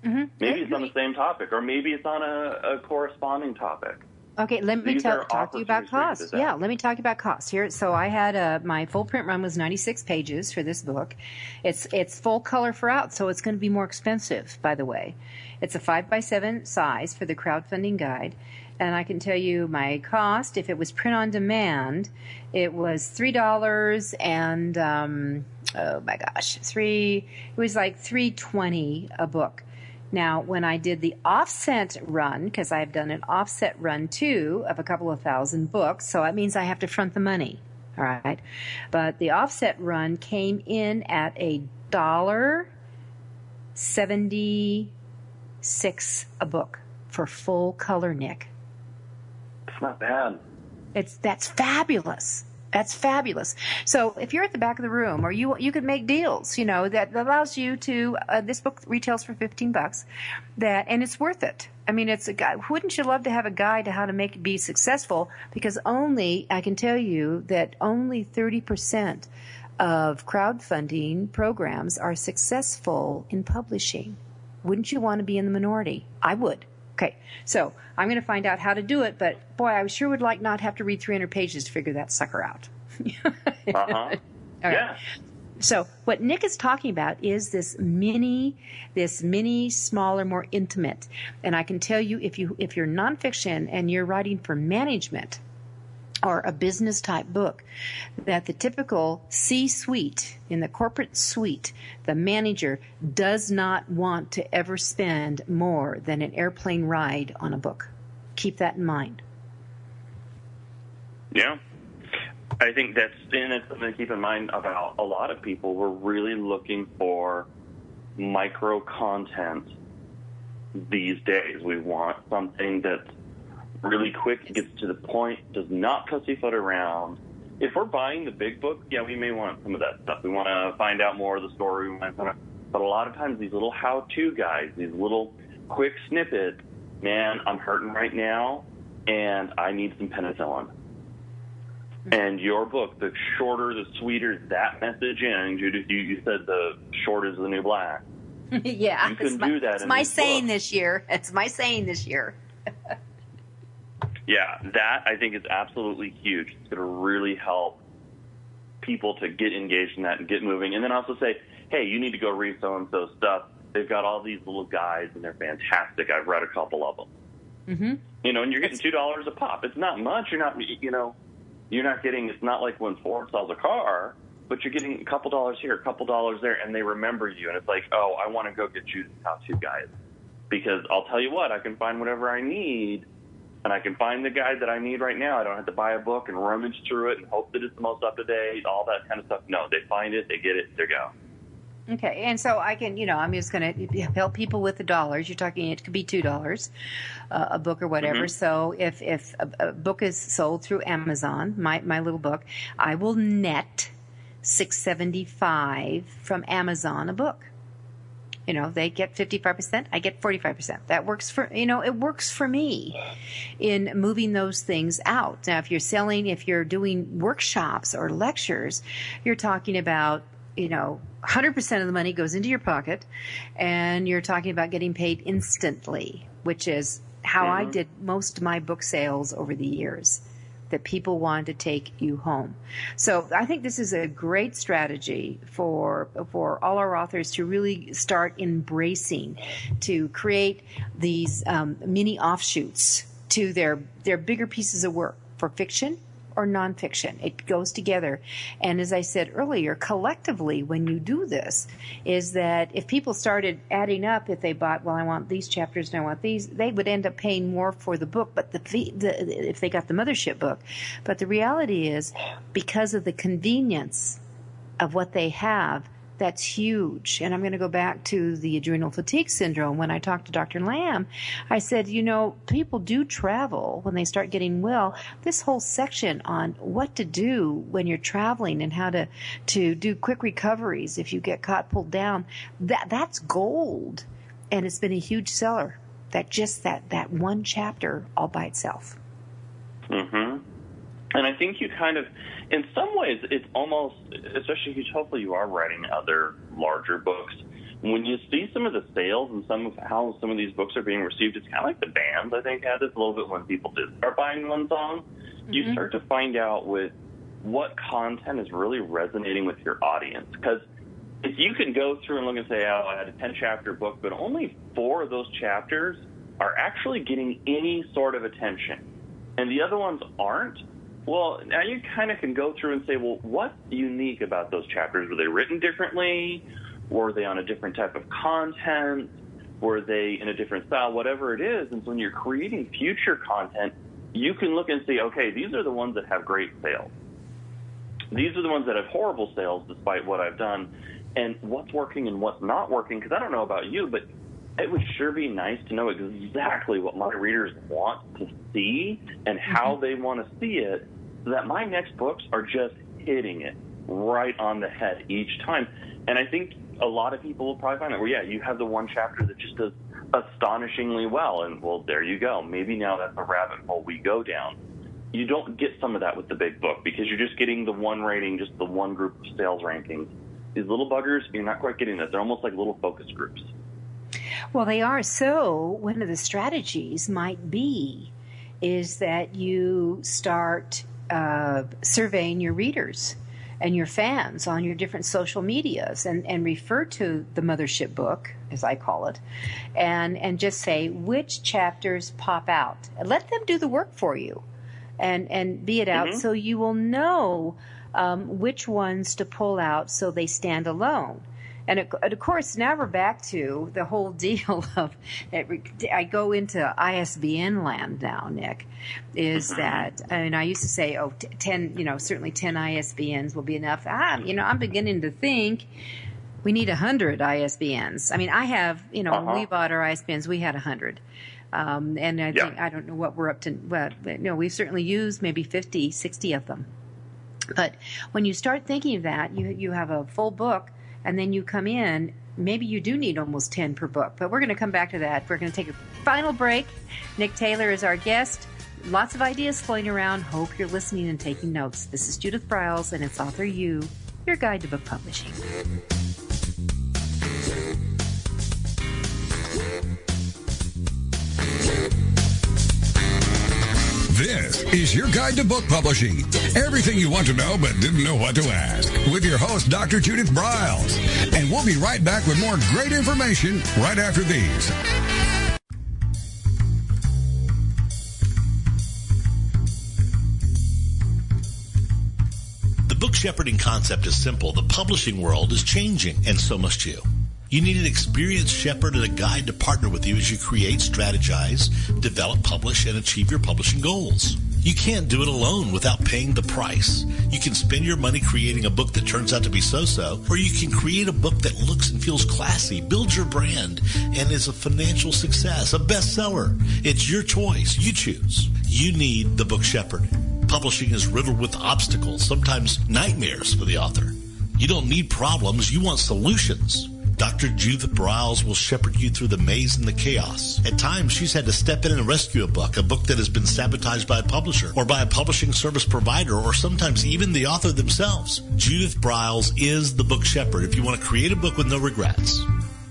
Maybe it's on the same topic, or maybe it's on a corresponding topic. Okay, let me talk to you about cost. Yeah, let me talk about cost here. So I had my full print run was 96 pages for this book. It's full color for out, so it's going to be more expensive, by the way. It's a 5x7 size for the crowdfunding guide. And I can tell you my cost, if it was print on demand, it was $3 and, oh my gosh, it was like $3.20 a book. Now, when I did the offset run, because I've done an offset run too of a couple of thousand books, so that means I have to front the money, all right? But the offset run came in at $1.76 a book for full color, Nick. It's not bad. That's fabulous. That's fabulous. So if you're at the back of the room, or you could make deals, that allows you to. This book retails for $15. And it's worth it. I mean, it's a guide. Wouldn't you love to have a guide to how to make it be successful? Because I can tell you that only 30% of crowdfunding programs are successful in publishing. Wouldn't you want to be in the minority? I would. Okay, so I'm going to find out how to do it, but boy, I sure would like not have to read 300 pages to figure that sucker out. Right. Yeah. So what Nick is talking about is this mini, smaller, more intimate. And I can tell you, if you're nonfiction and you're writing for management or a business type book, that the typical C-suite, in the corporate suite, the manager does not want to ever spend more than an airplane ride on a book. Keep that in mind. Yeah. I think that's something to keep in mind about a lot of people. We're really looking for micro content these days. We want something that's really quick, gets to the point, does not pussyfoot around. If we're buying the big book, yeah, we may want some of that stuff. We want to find out more of the story. But a lot of times these little how-to guides, these little quick snippets, man, I'm hurting right now, and I need some penicillin. And your book, the shorter, the sweeter that message, and Judith, you said the short is the new black. Yeah. You can do that. It's my saying this year. It's my saying this year. Yeah, that I think is absolutely huge. It's going to really help people to get engaged in that and get moving. And then also say, hey, you need to go read so-and-so stuff. They've got all these little guides, and they're fantastic. I've read a couple of them. And you're getting $2 a pop. It's not much. You're not getting, it's not like when Ford sells a car, but you're getting a couple dollars here, a couple dollars there, and they remember you. And it's like, oh, I want to go get you the how-to guide. Because I'll tell you what, I can find whatever I need, and I can find the guide that I need right now. I don't have to buy a book and rummage through it and hope that it's the most up-to-date, all that kind of stuff. No, they find it, they get it, they go. Okay, and so I can, I'm just going to help people with the dollars. You're talking, it could be $2 a book or whatever. So if a book is sold through Amazon, my little book, I will net $6.75 from Amazon a book. They get 55%, I get 45%. That works for, it works for me in moving those things out. Now, if you're doing workshops or lectures, you're talking about, 100% of the money goes into your pocket, and you're talking about getting paid instantly, which is how I did most of my book sales over the years, that people wanted to take you home. So I think this is a great strategy for all our authors to really start embracing, to create these mini offshoots to their bigger pieces of work for fiction or nonfiction. It goes together. And as I said earlier, collectively, when you do this, is that if people started adding up, if they bought, well, I want these chapters and I want these, they would end up paying more for the book, but if they got the mothership book. But the reality is, because of the convenience of what they have, that's huge. And I'm going to go back to the adrenal fatigue syndrome. When I talked to Dr. Lamb, I said, people do travel when they start getting well. This whole section on what to do when you're traveling and how to do quick recoveries if you get caught pulled down, that's gold. And it's been a huge seller. That one chapter all by itself. Mm-hmm. And I think you kind of, in some ways, it's almost, especially if hopefully you are writing other larger books, when you see some of the sales and some of how some of these books are being received, it's kind of like the bands, I think, had this a little bit when people did start buying one song. Mm-hmm. You start to find out with what content is really resonating with your audience. Because if you can go through and look and say, I had a 10-chapter book, but only 4 of those chapters are actually getting any sort of attention, and the other ones aren't, well, now you kind of can go through and say, well, what's unique about those chapters? Were they written differently? Were they on a different type of content? Were they in a different style? Whatever it is. And so when you're creating future content, you can look and see, okay, these are the ones that have great sales. These are the ones that have horrible sales despite what I've done. And what's working and what's not working, because I don't know about you, but it would sure be nice to know exactly what my readers want to see and how they want to see it, so that my next books are just hitting it right on the head each time. And I think a lot of people will probably find that, well, yeah, you have the one chapter that just does astonishingly well, and, well, there you go. Maybe now that's a rabbit hole we go down. You don't get some of that with the big book because you're just getting the one rating, just the one group of sales rankings. These little buggers, you're not quite getting that. They're almost like little focus groups. Well, they are. So one of the strategies might be is that you start surveying your readers and your fans on your different social medias and refer to the mothership book, as I call it, and just say which chapters pop out. Let them do the work for you and be it out so you will know which ones to pull out so they stand alone. And of course, now we're back to the whole deal of, I go into ISBN land now, Nick, is that, and I used to say, 10, certainly 10 ISBNs will be enough. I'm beginning to think we need 100 ISBNs. I mean, I have, when we bought our ISBNs, we had 100. And I think, I don't know what we're up to. Well, no, we've certainly used maybe 50, 60 of them. But when you start thinking of that, you have a full book, and then you come in, maybe you do need almost 10 per book. But we're going to come back to that. We're going to take a final break. Nick Taylor is our guest. Lots of ideas floating around. Hope you're listening and taking notes. This is Judith Briles, and it's AuthorU, your guide to book publishing. This is your guide to book publishing. Everything you want to know but didn't know what to ask. With your host, Dr. Judith Briles. And we'll be right back with more great information right after these. The book shepherding concept is simple. The publishing world is changing, and so must you. You need an experienced shepherd and a guide to partner with you as you create, strategize, develop, publish, and achieve your publishing goals. You can't do it alone without paying the price. You can spend your money creating a book that turns out to be so-so, or you can create a book that looks and feels classy, builds your brand, and is a financial success, a bestseller. It's your choice. You choose. You need the book shepherd. Publishing is riddled with obstacles, sometimes nightmares for the author. You don't need problems. You want solutions. Dr. Judith Briles will shepherd you through the maze and the chaos. At times, she's had to step in and rescue a book that has been sabotaged by a publisher or by a publishing service provider or sometimes even the author themselves. Judith Briles is the book shepherd if you want to create a book with no regrets.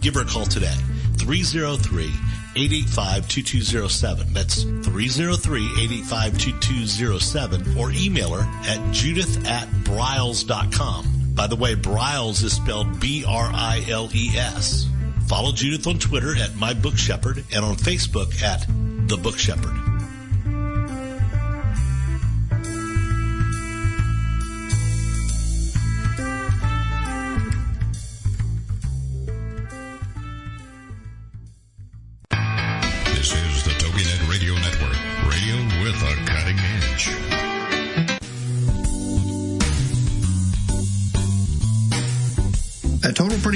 Give her a call today, 303-885-2207. That's 303-885-2207, or email her at judith@briles.com. By the way, Briles is spelled B-R-I-L-E-S. Follow Judith on Twitter at My Book Shepherd and on Facebook at The Book Shepherd.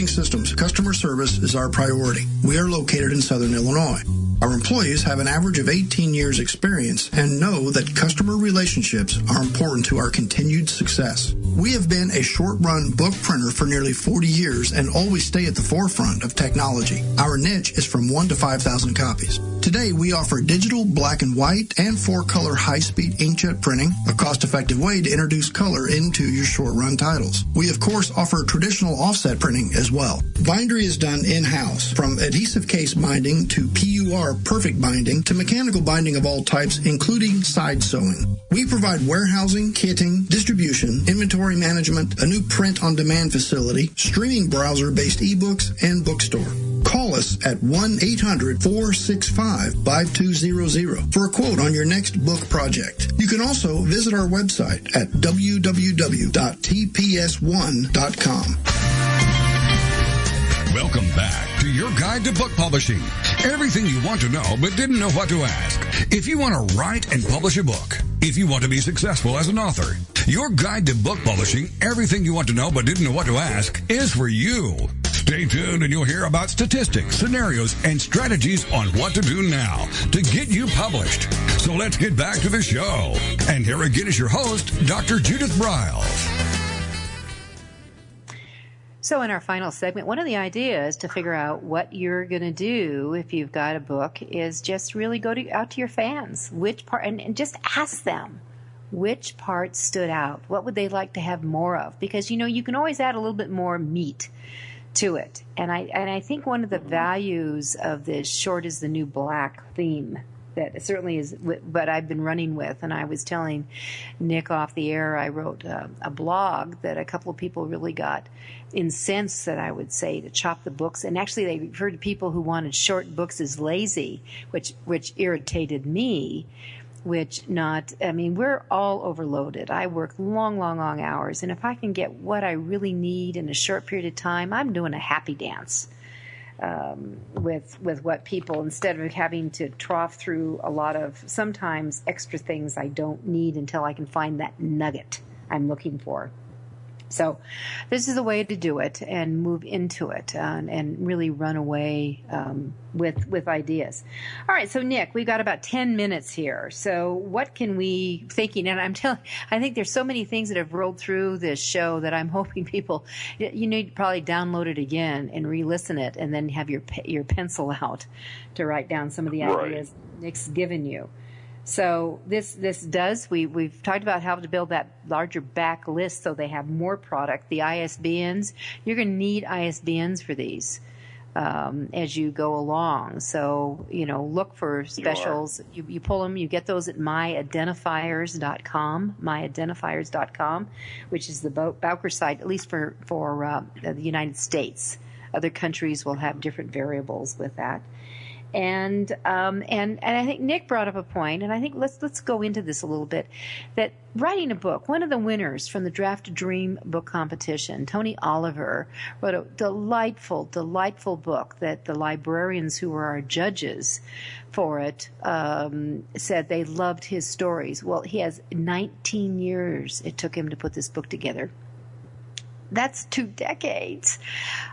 operating systems, customer service is our priority. We are located in Southern Illinois. Our employees have an average of 18 years experience and know that customer relationships are important to our continued success. We have been a short-run book printer for nearly 40 years and always stay at the forefront of technology. Our niche is from 1 to 5,000 copies. Today, we offer digital, black and white, and 4-color high-speed inkjet printing, a cost-effective way to introduce color into your short-run titles. We, of course, offer traditional offset printing as well. Bindery is done in-house, from adhesive case binding to PUR perfect binding to mechanical binding of all types, including side sewing. We provide warehousing, kitting, distribution, inventory management, a new print-on-demand facility, streaming browser-based ebooks, and bookstore. Call us at 1-800-465-5200 for a quote on your next book project. You can also visit our website at www.tps1.com. Welcome back to your guide to book publishing. Everything you want to know but didn't know what to ask. If you want to write and publish a book, if you want to be successful as an author, your guide to book publishing, everything you want to know but didn't know what to ask, is for you. Stay tuned and you'll hear about statistics, scenarios, and strategies on what to do now to get you published. So let's get back to the show. And here again is your host, Dr. Judith Briles. So in our final segment, one of the ideas to figure out what you're going to do if you've got a book is just really go out to your fans, which part, and just ask them which part stood out. What would they like to have more of? Because, you can always add a little bit more meat to it. And I think one of the values of this short is the new black theme that certainly is what I've been running with. And I was telling Nick off the air, I wrote a blog that a couple of people really got incensed that I would say to chop the books. And actually they referred to people who wanted short books as lazy, which irritated me. We're all overloaded. I work long hours. And if I can get what I really need in a short period of time, I'm doing a happy dance. With what people, instead of having to trough through a lot of sometimes extra things I don't need until I can find that nugget I'm looking for. So this is a way to do it and move into it and really run away with ideas. All right, so Nick, we've got about 10 minutes here. So what can we thinking? And I think there's so many things that have rolled through this show that I'm hoping people, you need to probably download it again and re-listen it, and then have your pencil out to write down some of the ideas Nick's given you. So we've talked about how to build that larger back list so they have more product. The ISBNs, you're going to need ISBNs for these as you go along. So, look for specials. You pull them, you get those at myidentifiers.com, which is the Bowker site, at least for the United States. Other countries will have different variables with that. And I think Nick brought up a point, and I think let's go into this a little bit, that writing a book, one of the winners from the Draft Dream book competition, Tony Oliver, wrote a delightful book that the librarians who were our judges for it said they loved his stories. Well, he has 19 years it took him to put this book together. That's 2 decades.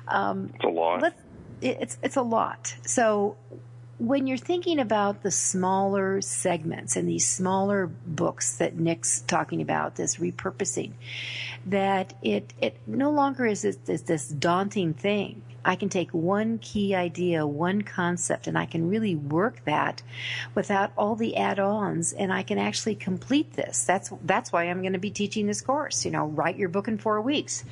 It's a lot. It's a lot. So when you're thinking about the smaller segments and these smaller books that Nick's talking about, this repurposing, that it no longer is this daunting thing. I can take one key idea, one concept, and I can really work that without all the add-ons, and I can actually complete this. That's why I'm going to be teaching this course. Write your book in 4 weeks,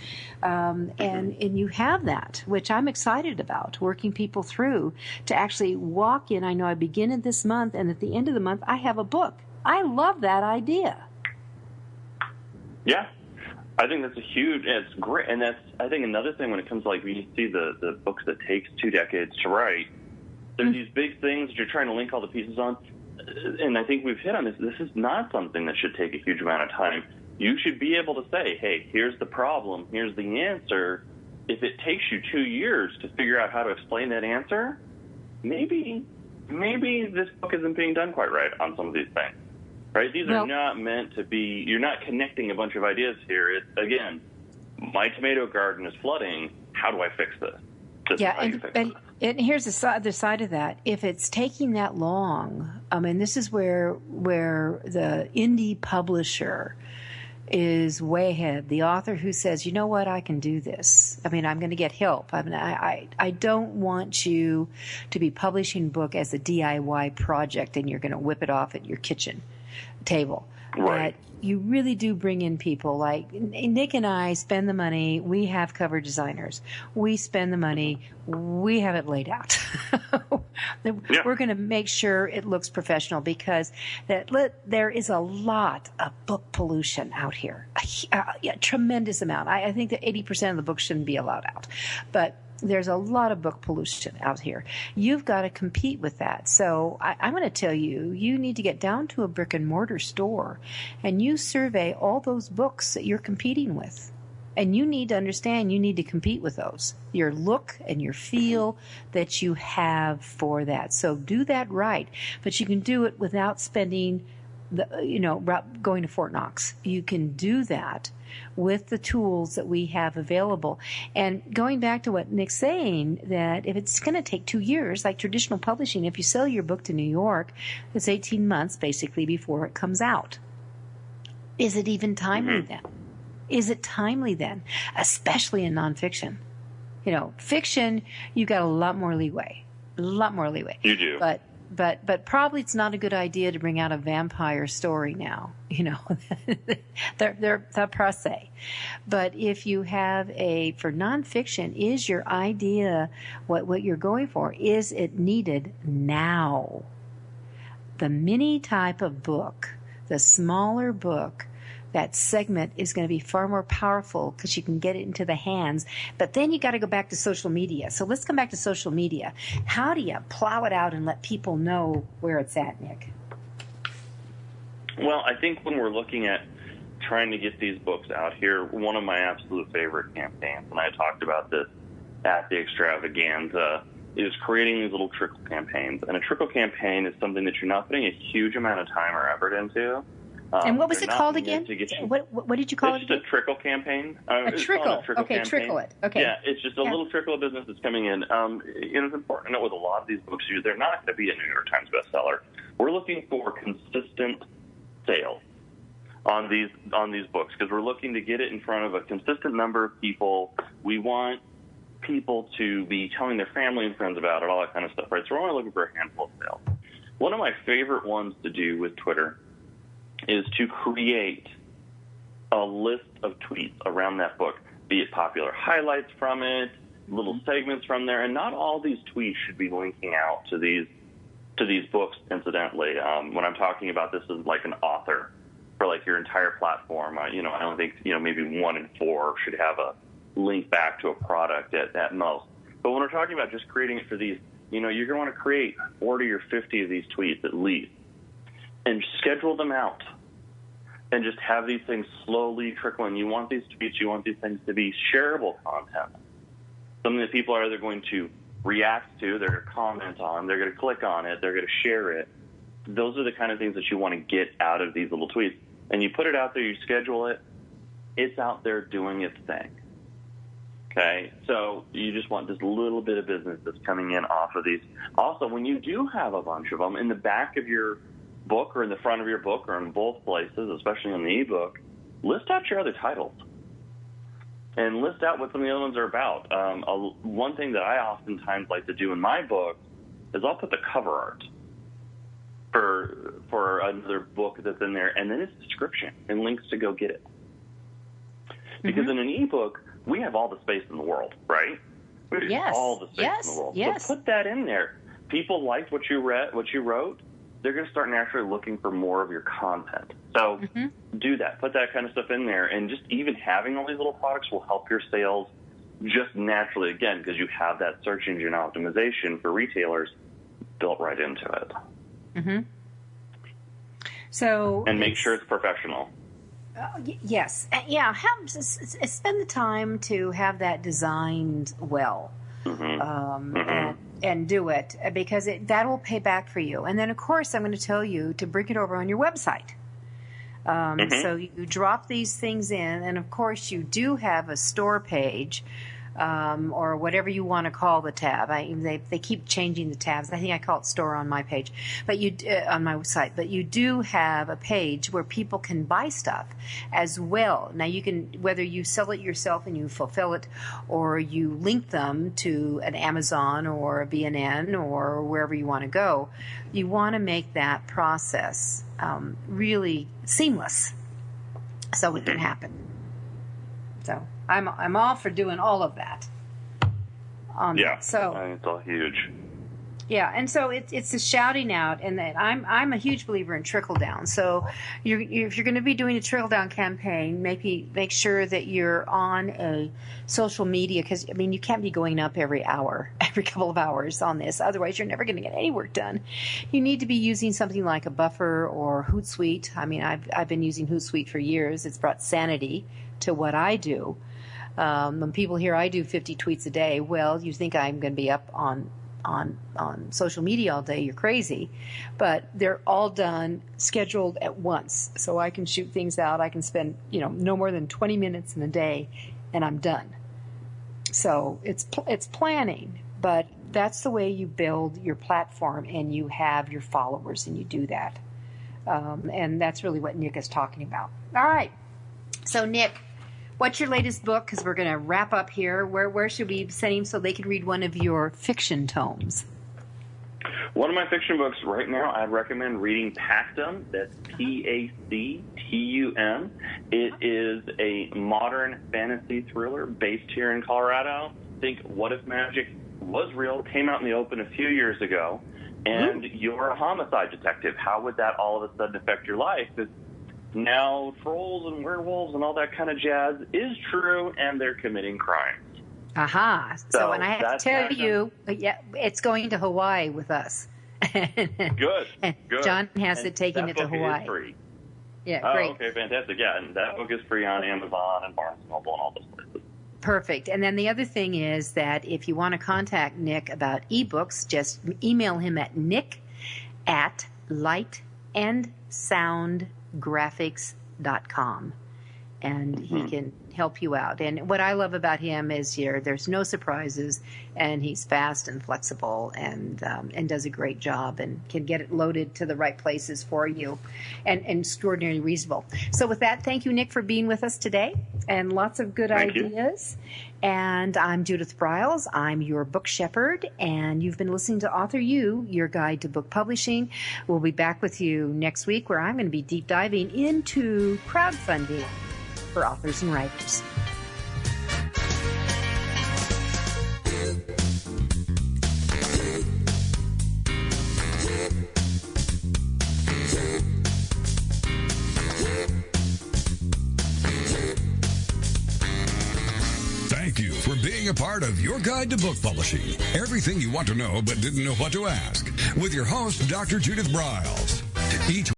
and you have that, which I'm excited about, working people through to actually walk in. I know I begin it this month, and at the end of the month, I have a book. I love that idea. Yeah. I think that's it's great. And that's, I think, another thing when it comes to, when you see the books that takes 2 decades to write, there's these big things that you're trying to link all the pieces on. And I think we've hit on this. This is not something that should take a huge amount of time. You should be able to say, hey, here's the problem, here's the answer. If it takes you 2 years to figure out how to explain that answer, maybe this book isn't being done quite right on some of these things. Right? These are not meant to be, you're not connecting a bunch of ideas here. It's, again, my tomato garden is flooding. how do I fix this? And here's the other side of that. If it's taking that long, this is where the indie publisher is way ahead. The author who says, you know what, I can do this. I'm going to get help. I don't want you to be publishing a book as a DIY project and you're going to whip it off at your kitchen table. Right. But you really do bring in people like Nick and I spend the money. We have cover designers. We spend the money. We have it laid out. We're going to make sure it looks professional because there is a lot of book pollution out here. A tremendous amount. I think that 80% of the books shouldn't be allowed out. But there's a lot of book pollution out here. You've got to compete with that. So I'm going to tell you, you need to get down to a brick and mortar store and you survey all those books that you're competing with. And you need to understand you need to compete with those. Your look and your feel that you have for that. So do that right. But you can do it without spending going to Fort Knox. You can do that with the tools that we have available. And going back to what Nick's saying, that if it's going to take 2 years, like traditional publishing, if you sell your book to New York, it's 18 months basically before it comes out. Is it even timely then? Is it timely then? Especially in nonfiction. Fiction, you got a lot more leeway. You do. But probably it's not a good idea to bring out a vampire story now. They're passe. But if you have for nonfiction, is your idea what you're going for? Is it needed now? The mini type of book, the smaller book, that segment is going to be far more powerful because you can get it into the hands. But then you got to go back to social media. So let's come back to social media. How do you plow it out and let people know where it's at, Nick? Well, I think when we're looking at trying to get these books out here, one of my absolute favorite campaigns, and I talked about this at the extravaganza, is creating these little trickle campaigns. And a trickle campaign is something that you're not putting a huge amount of time or effort into. And what was it called again? What did you call it? It's just a trickle campaign. A trickle. Okay, trickle it. Okay. Yeah, it's just a little trickle of business that's coming in. It's important to know with a lot of these books, they're not going to be a New York Times bestseller. We're looking for consistent sales on these books because we're looking to get it in front of a consistent number of people. We want people to be telling their family and friends about it, all that kind of stuff, right? So we're only looking for a handful of sales. One of my favorite ones to do with Twitter is to create a list of tweets around that book, be it popular highlights from it, little segments from there, and not all these tweets should be linking out to these books, incidentally. When I'm talking about this as like an author for like your entire platform, I don't think, maybe 1 in 4 should have a link back to a product at most. But when we're talking about just creating it for these, you're going to want to create 40 or 50 of these tweets at least and schedule them out and just have these things slowly trickling. You want these tweets, you want these things to be shareable content, something that people are either going to react to, they're going to comment on, they're going to click on it, they're going to share it. Those are the kind of things that you want to get out of these little tweets. And you put it out there, you schedule it, it's out there doing its thing. Okay, so you just want this little bit of business that's coming in off of these. Also, when you do have a bunch of them in the back of your book or in the front of your book or in both places, especially on the ebook, list out your other titles and list out what some of the other ones are about. One thing that I oftentimes like to do in my book is I'll put the cover art for another book that's in there, and then its description and links to go get it. Because in an ebook, we have all the space in the world, right? We have all the space in the world. Yes. So put that in there. People liked what you wrote. They're going to start naturally looking for more of your content. So do that. Put that kind of stuff in there. And just even having all these little products will help your sales just naturally, again, because you have that search engine optimization for retailers built right into it. So and make sure it's professional. Yes. Yeah. Spend the time to have that designed well. And do it because that will pay back for you. And then, of course, I'm going to tell you to bring it over on your website. So you drop these things in, and of course, you do have a store page or whatever you want to call the tab. They keep changing the tabs. I think I call it store on my page, but on my site. But you do have a page where people can buy stuff as well. Now you can, whether you sell it yourself and you fulfill it, or you link them to an Amazon or a B&N or wherever you want to go. You want to make that process really seamless so it can happen. So I'm all for doing all of that. So it's all huge. Yeah, and so it's a shouting out, and that I'm a huge believer in trickle down. So if you're going to be doing a trickle down campaign, make sure that you're on a social media, because you can't be going up every couple of hours on this. Otherwise, you're never going to get any work done. You need to be using something like a Buffer or Hootsuite. I've been using Hootsuite for years. It's brought sanity to what I do. When people hear I do 50 tweets a day, well, you think I'm going to be up on social media all day, you're crazy. But they're all done, scheduled at once. So I can shoot things out. I can spend, no more than 20 minutes in a day, and I'm done. So it's planning, but that's the way you build your platform, and you have your followers, and you do that. And that's really what Nick is talking about. All right. So Nick, what's your latest book? Because we're going to wrap up here. Where should we send him so they can read one of your fiction tomes? One of my fiction books right now, I'd recommend reading Pactum. That's Pactum. It is a modern fantasy thriller based here in Colorado. Think What If Magic Was Real, came out in the open a few years ago, and you're a homicide detective. How would that all of a sudden affect your life? Now trolls and werewolves and all that kind of jazz is true, and they're committing crimes. Aha. So and I have to tell you, it's going to Hawaii with us. Good. John has it taking it to Hawaii. Is free. Yeah, great. Okay, fantastic. Yeah, and that book is free on Amazon and Barnes & Noble and all those places. Perfect. And then the other thing is that if you want to contact Nick about ebooks, just email him at nick@lightandsoundgraphics.com, and he can help you out. And what I love about him is there's no surprises, and he's fast and flexible, and does a great job, and can get it loaded to the right places for you, and extraordinarily reasonable. So with that, thank you, Nick, for being with us today, and lots of good ideas. And I'm Judith Briles. I'm your book shepherd, and you've been listening to AuthorU, your guide to book publishing. We'll be back with you next week, where I'm going to be deep diving into crowdfunding for authors and writers. Thank you for being a part of Your Guide to Book Publishing. Everything you want to know but didn't know what to ask. With your host, Dr. Judith Briles. Each